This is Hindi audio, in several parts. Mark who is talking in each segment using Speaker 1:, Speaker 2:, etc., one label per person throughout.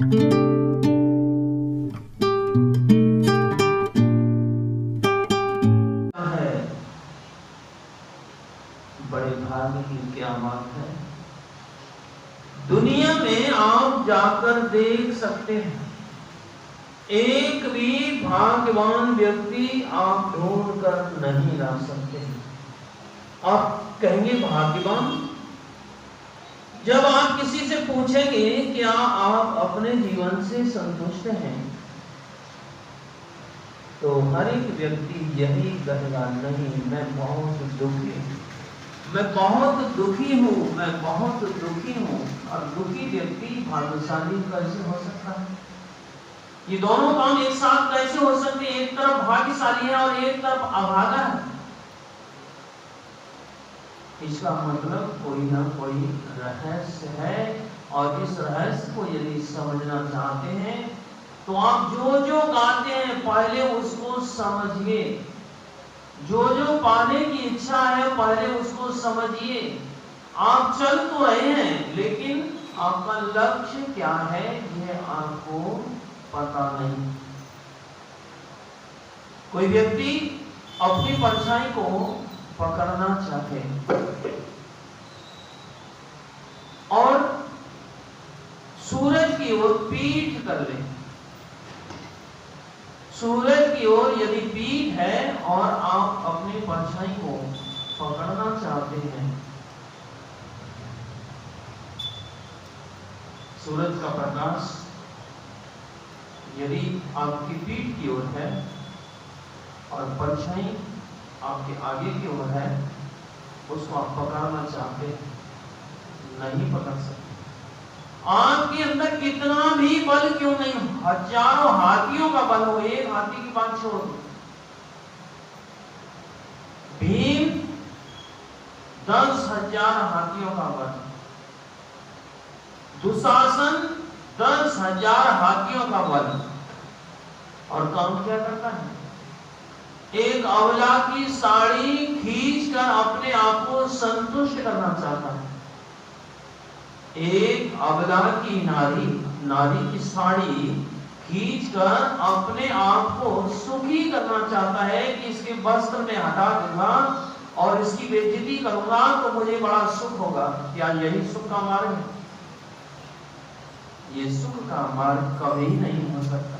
Speaker 1: बड़े भाग्य की क्या बात है। दुनिया में आप जाकर देख सकते हैं, एक भी भाग्यवान व्यक्ति आप ढूंढ कर नहीं ला सकते। आप कहेंगे भाग्यवान, जब आप किसी से पूछेंगे क्या आप अपने जीवन से संतुष्ट हैं, तो हर एक व्यक्ति यही कहेगा, नहीं मैं बहुत दुखी हूं, मैं बहुत दुखी हूं, मैं बहुत दुखी हूं। और दुखी व्यक्ति भाग्यशाली कैसे हो सकता है? ये दोनों काम एक साथ कैसे हो सकते हैं? एक तरफ भाग्यशाली है और एक तरफ अभागा है। इसका मतलब कोई ना कोई रहस्य है, और इस रहस्य को यदि समझना चाहते हैं तो आप जो जो गाते हैं पहले उसको समझिए, जो जो पाने की इच्छा है पहले उसको समझिए। आप चल तो रहे हैं लेकिन आपका लक्ष्य क्या है यह आपको पता नहीं। कोई व्यक्ति अपनी परछाई को पकड़ना चाहे और सूरज की ओर पीठ कर ले, सूरज की ओर यदि पीठ है और आप अपनी परछाई को पकड़ना चाहते हैं, सूरज का प्रकाश यदि आपकी पीठ की ओर है और परछाई आपके आगे की ओर है, उसको आप पकड़ना चाहते हैं, नहीं पकड़ सकते। आपके अंदर कितना भी बल क्यों नहीं, हजारों हाथियों का बल हो, एक हाथी की बात छोड़ दो, भीम 10,000 हाथियों का बल, दुशासन 10,000 हाथियों का बल, और काम क्या करता है? एक अबला की साड़ी खींचकर अपने आप को संतुष्ट करना चाहता है। एक अबला की नारी की साड़ी खींचकर अपने आप को सुखी करना चाहता है कि इसके वस्त्र में हटा दूंगा और इसकी बेइज्जती करूंगा तो मुझे बड़ा सुख होगा। क्या यही सुख का मार्ग है? ये सुख का मार्ग कभी नहीं हो सकता।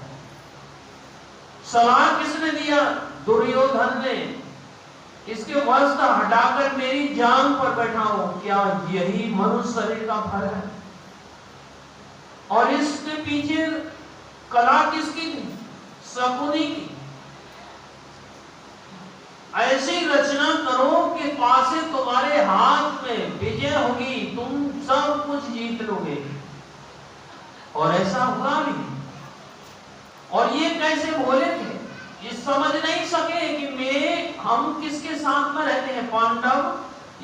Speaker 1: सलाह किसने दिया? दुर्योधन ने। इसके वस्त्र हटाकर मेरी जांग पर बैठाओ, क्या यही मनुष्य शरीर का फल है? और इसके पीछे कला किसकी थी? शकुनी की। ऐसी रचना करो कि पासे तुम्हारे हाथ में विजय होगी, तुम सब कुछ जीत लोगे। और ऐसा हुआ भी। और ये कैसे बोले थे? ये समझ नहीं सके कि हम किसके साथ में रहते हैं। पांडव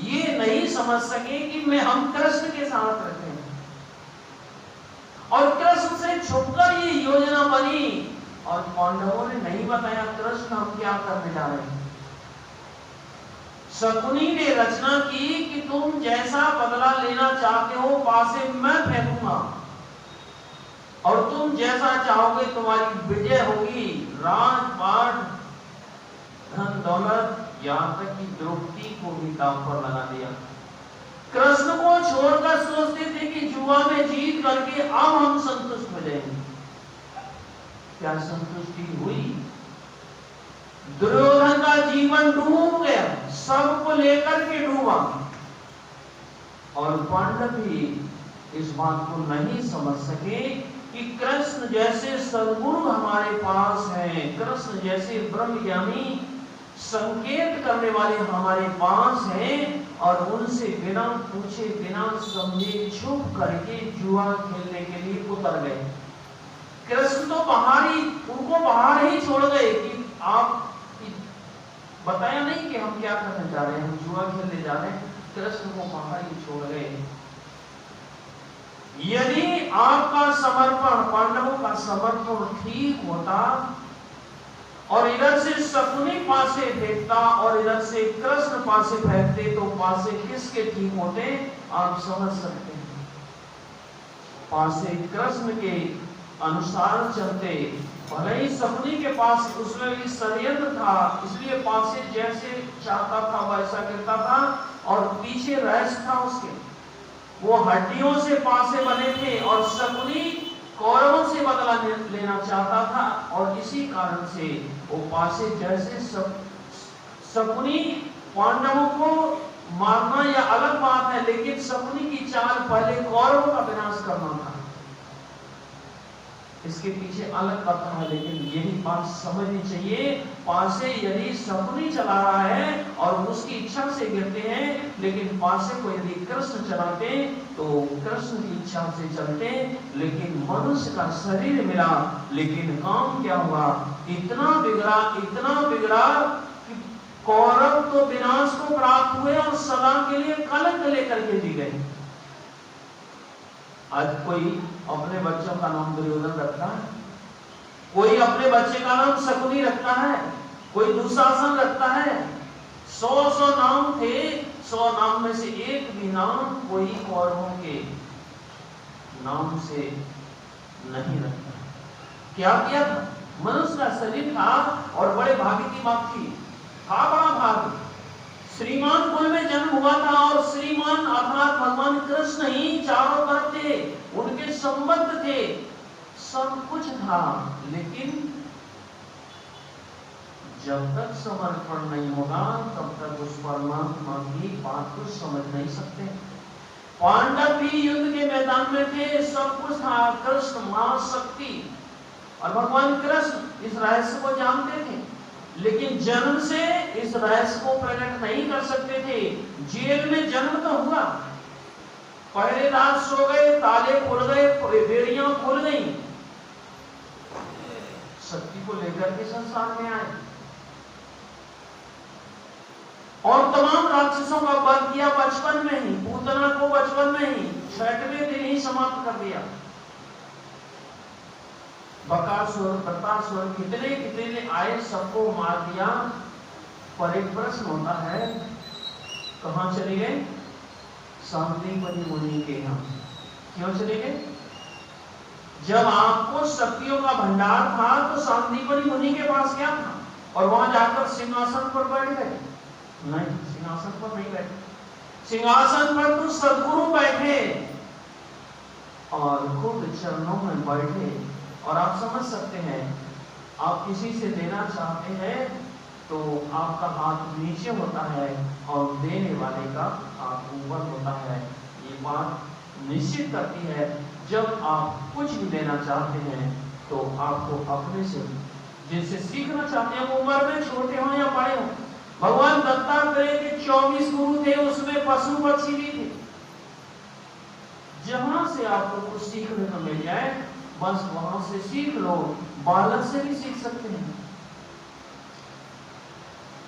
Speaker 1: ये नहीं समझ सके कि हम कृष्ण के साथ रहते हैं। और कृष्ण से छुपकर ये योजना बनी, और पांडवों ने नहीं बताया कृष्ण हम क्या करने जा रहे हैं। शकुनी ने रचना की कि तुम जैसा बदला लेना चाहते हो पासे मैं फेंकूंगा, और तुम जैसा चाहोगे तुम्हारी विजय होगी। राजपाट, धन दौलत, यहां तक कि द्रौपदी को भी दांव पर लगा दिया। कृष्ण को छोड़कर सोचते थे कि जुआ में जीत करके अब हम संतुष्ट हो जाएंगे। क्या संतुष्टि हुई? दुर्योधन का जीवन डूब गया, सबको लेकर के डूबा। और पांडव भी इस बात को नहीं समझ सके कि कृष्ण जैसे सद्गुरु हमारे पास हैं, कृष्ण जैसे ब्रह्मज्ञानी संकेत करने वाले हमारे पास हैं, और उनसे बिना पूछे बिना समझे छुप करके जुआ खेलने के लिए उतर गए। कृष्ण तो उनको बाहर ही छोड़ गए कि आप बताया नहीं कि हम क्या करने जा रहे हैं, हम जुआ खेलने जा रहे हैं। कृष्ण को बाहर ही छोड़ गए। यदि आपका समर्पण, पांडवों का समर्पण ठीक होता और इधर से शकुनी पासे फेंकता और इधर से कृष्ण पासे फेंकते, तो पासे किसके ठीक होते आप समझ सकते हैं। पासे कृष्ण के अनुसार चलते, भले ही सपनी के पास उसमें भी षड्यंत्र था, इसलिए पासे जैसे चाहता था वैसा करता था, और पीछे रहस्य था उसके, वो हड्डियों से पासे बने थे और शकुनी कौरवों से बदला लेना चाहता था, और इसी कारण से वो पासे जैसे शकुनी पांडवों को मारना या अलग बात है, लेकिन शकुनी की चाल पहले कौरवों का विनाश करना था, इसके पीछे अलग कथा है। लेकिन यही बात समझनी चाहिए, पासे यदि शकुनी चला रहा है और उसकी इच्छा से गिरते हैं, लेकिन पासे को यदि कृष्ण चलाते तो कृष्ण की इच्छा से चलते, लेकिन मनुष्य का शरीर मिला, लेकिन काम क्या हुआ, इतना बिगड़ा कि कौरव तो विनाश को प्राप्त हुए और सदा के लिए कलंक लेकर के जी गए। आज कोई अपने बच्चों का नाम दुर्योधन रखता है, कोई अपने बच्चे का नाम शकुनी रखता है, कोई दुशासन रखता है। 100 नाम थे, 100 नाम में से एक भी नाम कोई कौरवों के नाम से नहीं रखता। क्या किया था, मनुष्य का शरीर था और बड़े भाग्य की बात थी, था बड़ा भाग्य, श्रीमान कुल में जन्म हुआ था, और श्रीमान अर्थात भगवान कृष्ण ही चारों तरफ थे, उनके संबंध थे, सब कुछ था, लेकिन जब तक समर्पण नहीं होगा तब तक उस परमात्मा की बात को समझ नहीं सकते। पांडव भी युद्ध के मैदान में थे, सब कुछ था, कृष्ण मां शक्ति और भगवान कृष्ण इस रहस्य को जानते थे, लेकिन जन्म से इस रहस्य को प्रकट नहीं कर सकते थे। जेल में जन्म तो हुआ, पहले रात सो गए, ताले खुल गए, बेड़ियां खुल गई, शक्ति को लेकर के संसार में आए और तमाम राक्षसों का वध किया बचपन में ही, पूतना को बचपन में ही 6वें दिन ही समाप्त कर दिया। बकासुर, प्रतासुर, कितने आए, सबको मार दिया। पर एक प्रश्न होता है, कहां चले गए, सांदीपनि मुनि के यहाँ। क्यों चले गए? जब आपको शक्तियों का भंडार था तो सांदीपनि मुनि के पास क्या था, और वहां जाकर सिंहासन पर बैठ गए? नहीं, सिंहासन पर नहीं बैठे, सिंहासन पर तो सद्गुरु बैठे और खुद चरणों में बैठे। और आप समझ सकते हैं, आप किसी से देना चाहते हैं तो आपका हाथ नीचे होता है और देने वाले का हाथ ऊपर होता है। ये बात निश्चित करती है, जब आप कुछ भी देना चाहते हैं तो आपको अपने से, जिनसे सीखना चाहते हैं, वो उम्र में छोटे हो या बड़े हो। भगवान दत्तात्रेय के 24 गुरु थे, उसमें पशु पक्षी भी थे। जहां से आपको कुछ सीखने को मिल जाए बस वहां से सीख लो, बालक से भी सीख सकते हैं।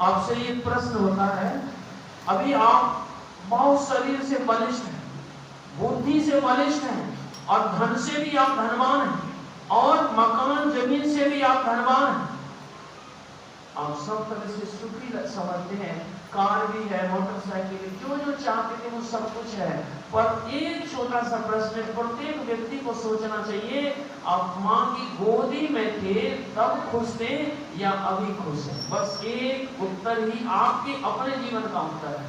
Speaker 1: आपसे ये प्रश्न होता है, अभी आप बहुत शरीर से बलिष्ठ हैं, बुद्धि से बलिष्ठ हैं, और धन से भी आप धनवान हैं, और मकान जमीन से भी आप धनवान हैं, आप सब तरह से सुखी समझते हैं, कार भी है, मोटरसाइकिल, जो चाहते थे वो सब कुछ है। पर एक छोटा सा प्रश्न प्रत्येक व्यक्ति को सोचना चाहिए, आप माँ की गोदी में थे तब खुश थे या अभी खुश हैं? बस एक उत्तर ही आपके अपने जीवन का उत्तर है,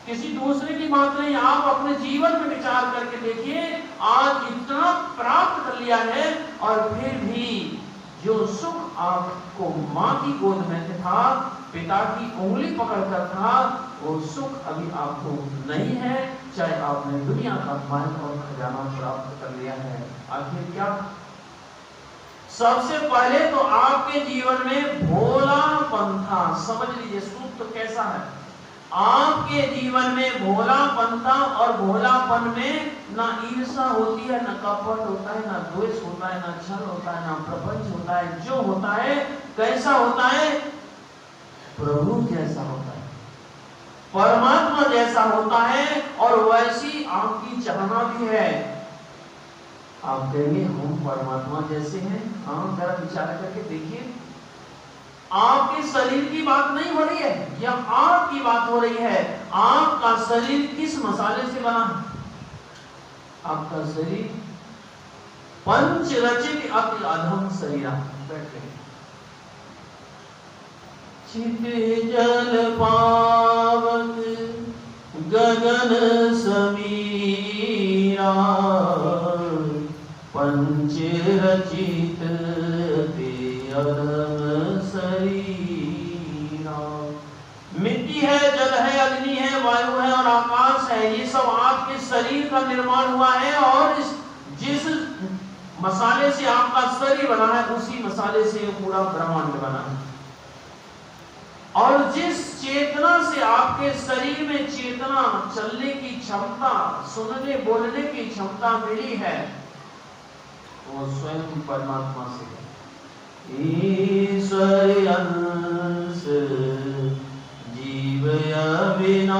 Speaker 1: किसी दूसरे की बात नहीं। आप अपने जीवन में विचार करके देखिए, आज इतना प्राप्त कर लिया है और फिर भी जो सुख आपको माँ की गोद में था, पिता की उंगली पकड़कर था, वो सुख अभी आपको नहीं है, चाहे आपने दुनिया का माल और खजाना प्राप्त कर लिया है। आखिर क्या? सबसे पहले तो आपके जीवन में भोलापन था। समझ लीजिए सूत्र कैसा है। आपके जीवन में भोलापन था, और भोलापन में ना ईर्ष्या होती है, ना कपट होता है, ना द्वेष होता है, ना छल होता है, ना प्रपंच होता है। जो होता है कैसा होता है? प्रभु जैसा होता है, परमात्मा जैसा होता है, और वैसी आपकी चाहना भी है। आप कहेंगे हम परमात्मा जैसे हैं? हाँ, जरा विचार करके देखिए। आपके शरीर की बात नहीं हो रही है, या आपकी बात हो रही है। आपका शरीर किस मसाले से बना है? आपका शरीर पंच रचित अति अधम शरीरा। बैठे चित जल पावन गगन समीरा, पंच रचित ते अधम शरीरा। मिट्टी है, जल है, अग्नि है, वायु है और आकाश है, ये सब आपके शरीर का निर्माण हुआ है। और जिस मसाले से आपका शरीर बना है उसी मसाले से पूरा ब्रह्मांड बना है। और जिस चेतना से आपके शरीर में चेतना, चलने की क्षमता, सुनने बोलने की क्षमता मिली है, वो स्वयं परमात्मा से है। ईश्वर अंश जीव अविनाशी,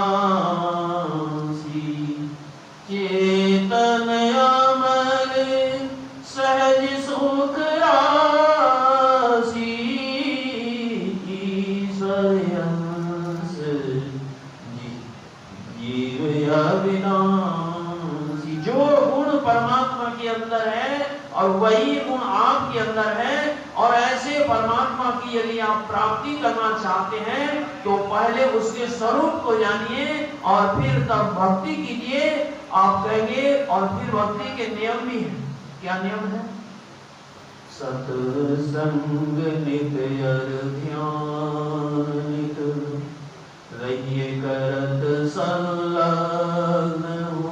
Speaker 1: चेतन अमर सहज सुख राशि। ईश्वर अंश जीव अविनाशी। जो गुण परमात्मा के अंदर है और वही गुण आपके अंदर है। और ऐसे परमात्मा की यदि आप प्राप्ति करना चाहते हैं तो पहले उसके स्वरूप को जानिए और फिर तब भक्ति कीजिए। आप कहेंगे, और फिर भक्ति के नियम भी हैं। क्या नियम है? सत्संग नित ध्यान नित रहिए करत संलग्न हो,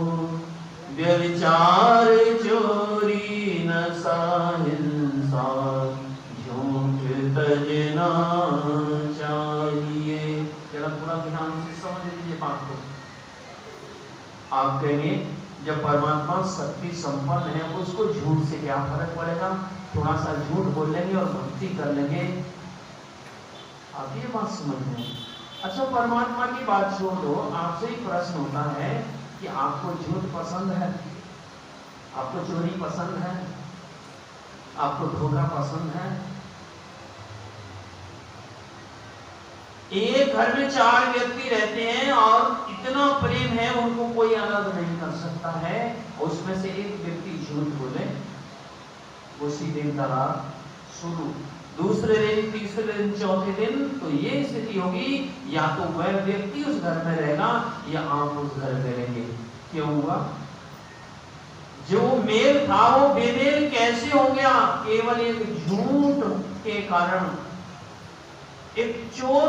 Speaker 1: व्यभिचार चोरी नशा हिंसा झूठ तजना चाहिए। जरा पूरा ध्यान से समझ लीजिए बात को। आप कहेंगे जब परमात्मा शक्ति संपन्न है उसको झूठ से क्या फर्क पड़ेगा, थोड़ा सा झूठ बोल लेंगे और भक्ति कर लेंगे। आप ये बात समझ लें। अच्छा, परमात्मा की बात छोड़ दो, आपसे ही प्रश्न होता है कि आपको झूठ पसंद है, आपको चोरी पसंद है, आपको धोखा पसंद है? एक घर में 4 व्यक्ति रहते हैं और इतना प्रेम है उनको कोई अलग नहीं कर सकता है। उसमें से एक व्यक्ति झूठ बोले, उसी दिन तलाक शुरू। दूसरे दिन, तीसरे दिन, चौथे दिन तो ये स्थिति होगी, या तो वह व्यक्ति उस घर में रहेगा या आप उस घर में रहेंगे। क्यों हुआ? जो मेल था वो बेमेल कैसे हो गया? केवल एक झूठ के कारण। एक चोर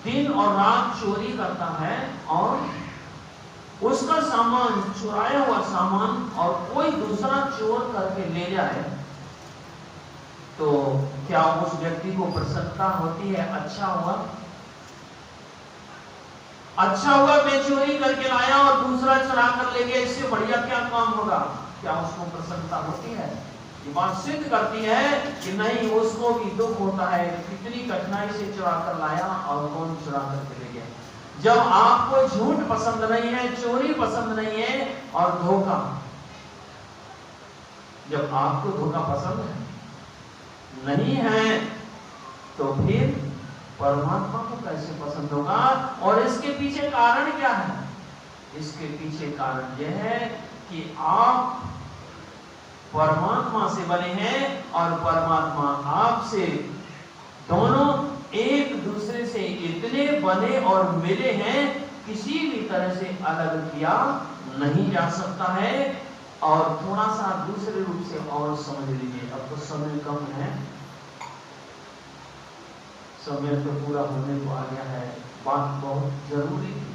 Speaker 1: दिन और रात चोरी करता है और उसका सामान, चुराया हुआ सामान, और कोई दूसरा चोर करके ले जाए तो क्या उस व्यक्ति को प्रसन्नता होती है? अच्छा हुआ, अच्छा हुआ, मैं चोरी करके लाया और दूसरा चुरा कर ले गया, इससे बढ़िया क्या काम होगा? क्या उसको प्रसन्नता होती है? ये बात सिद्ध करती है कि नहीं, उसको भी दुख होता है, कितनी कठिनाई से चुरा कर लाया और कौन चुरा करके ले गया। जब आपको झूठ पसंद नहीं है, चोरी पसंद नहीं है और धोखा, जब आपको धोखा पसंद है नहीं है तो फिर परमात्मा को कैसे पसंद होगा? और इसके पीछे कारण क्या है? इसके पीछे कारण यह है कि आप परमात्मा से बने हैं और परमात्मा आपसे, दोनों एक दूसरे से इतने बने और मिले हैं, किसी भी तरह से अलग किया नहीं जा सकता है। और थोड़ा सा दूसरे रूप से और समझ लीजिए, अब तो समय कम है, समय तो पूरा होने को आ गया है, बात बहुत जरूरी थी।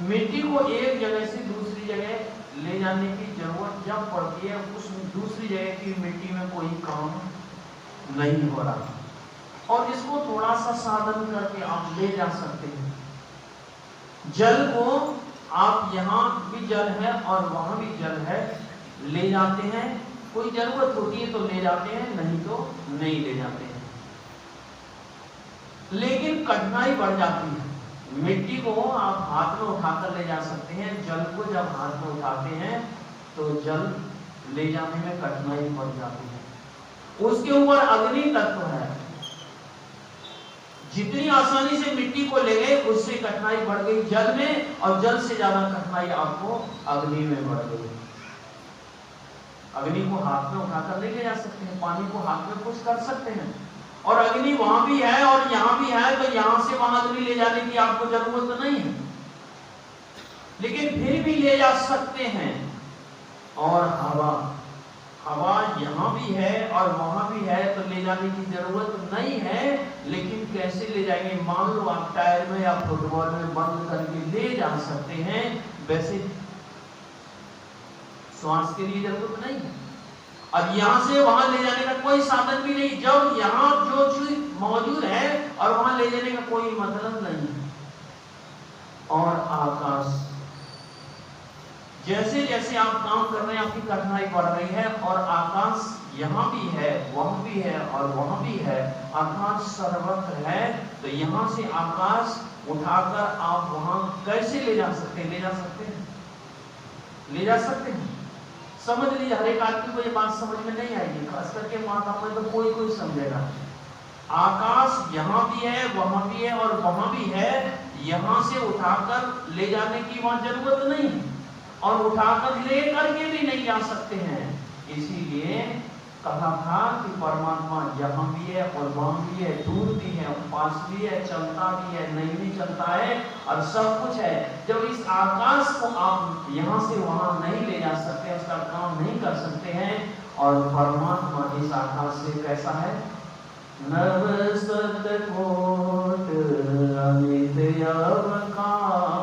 Speaker 1: मिट्टी को एक जगह से दूसरी जगह ले जाने की जरूरत जब पड़ती है, उस दूसरी जगह की मिट्टी में कोई काम नहीं हो रहा, और इसको थोड़ा सा साधन करके आप ले जा सकते हैं। जल को आप यहाँ भी जल है और वहां भी जल है, ले जाते हैं, कोई जरूरत होती है तो ले जाते हैं, नहीं तो नहीं ले जाते हैं। लेकिन कठिनाई बढ़ जाती है। मिट्टी को आप हाथ में उठाकर ले जा सकते हैं, जल को जब हाथ में उठाते हैं तो जल ले जाने में कठिनाई बढ़ जाती है। उसके ऊपर अग्नि तत्व है, जितनी आसानी से मिट्टी को ले गए उससे कठिनाई बढ़ गई जल में, और जल से ज्यादा कठिनाई आपको अग्नि में बढ़ गई। अग्नि को हाथ में उठाकर लेके जा सकते हैं, पानी को हाथ में कुछ कर सकते हैं, और अग्नि वहां भी है और यहाँ भी है, तो यहां से वहां अग्नि ले जाने की आपको जरूरत तो नहीं है, लेकिन फिर भी ले जा सकते हैं। और हवा, हवा यहाँ भी है और वहां भी है, तो ले जाने की जरूरत नहीं है, लेकिन कैसे ले जाएंगे? मान लो आप टायर में या फुटबॉल में बंद करके ले जा सकते हैं, वैसे श्वास के लिए जरूरत नहीं है। और यहां से वहां ले जाने का कोई साधन भी नहीं, जब यहां जो चीज मौजूद है और वहां ले जाने का कोई मतलब नहीं है। और आकाश, जैसे जैसे आप काम कर रहे हैं आपकी कठिनाई बढ़ रही है, और आकाश यहाँ भी है, वहां भी है और वहां भी है, आकाश सर्वत्र है, तो यहाँ से आकाश उठाकर आप वहां कैसे ले जा सकते हैं? ले जा सकते हैं, ले जा सकते हैं। समझ लीजिए, हर एक आदमी को ये बात समझ में नहीं आएगी, खास करके माताओं में तो कोई कोई समझेगा। आकाश यहाँ भी है, वहां भी है और वहां भी है, यहाँ से उठाकर ले जाने की वहां जरूरत नहीं है, और उठाकर ले करके भी नहीं जा सकते हैं। इसीलिए कहा था कि परमात्मा यहाँ भी है और वहां भी है, दूर भी है, पास भी है, चलता भी है, नहीं भी चलता है, और सब कुछ है। जब इस आकाश को आप यहाँ से वहां नहीं ले जा सकते, उसका काम नहीं कर सकते हैं, और परमात्मा इस आकाश से कैसा है? नव सतकोट अमित अवकाशा,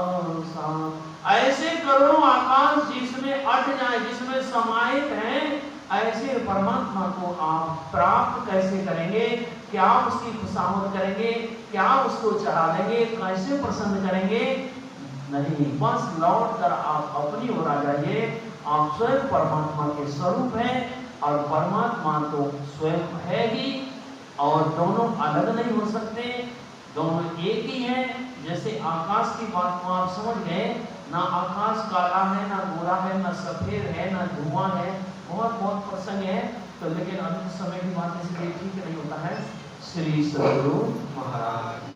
Speaker 1: ऐसे करोड़ों आकाश जिसमें अट जाए, जिसमें समाहित हैं, ऐसे परमात्मा को आप प्राप्त कैसे करेंगे? क्या उसकी खुशामद करेंगे? क्या उसको चढ़ा देंगे? कैसे प्रसन्न करेंगे? नहीं, बस लौट कर आप अपनी ओर आ जाइए। आप स्वयं परमात्मा के स्वरूप हैं, और परमात्मा तो स्वयं है ही, और दोनों अलग नहीं हो सकते, दोनों एक ही हैं। जैसे आकाश की बात को आप समझ गए, ना आकाश काला है, ना गोरा है, ना सफेद है, ना धुआं है, बहुत बहुत प्रसंग है, तो लेकिन अभी समय की बात इसलिए ठीक नहीं होता है। श्री सद्गुरु महाराज।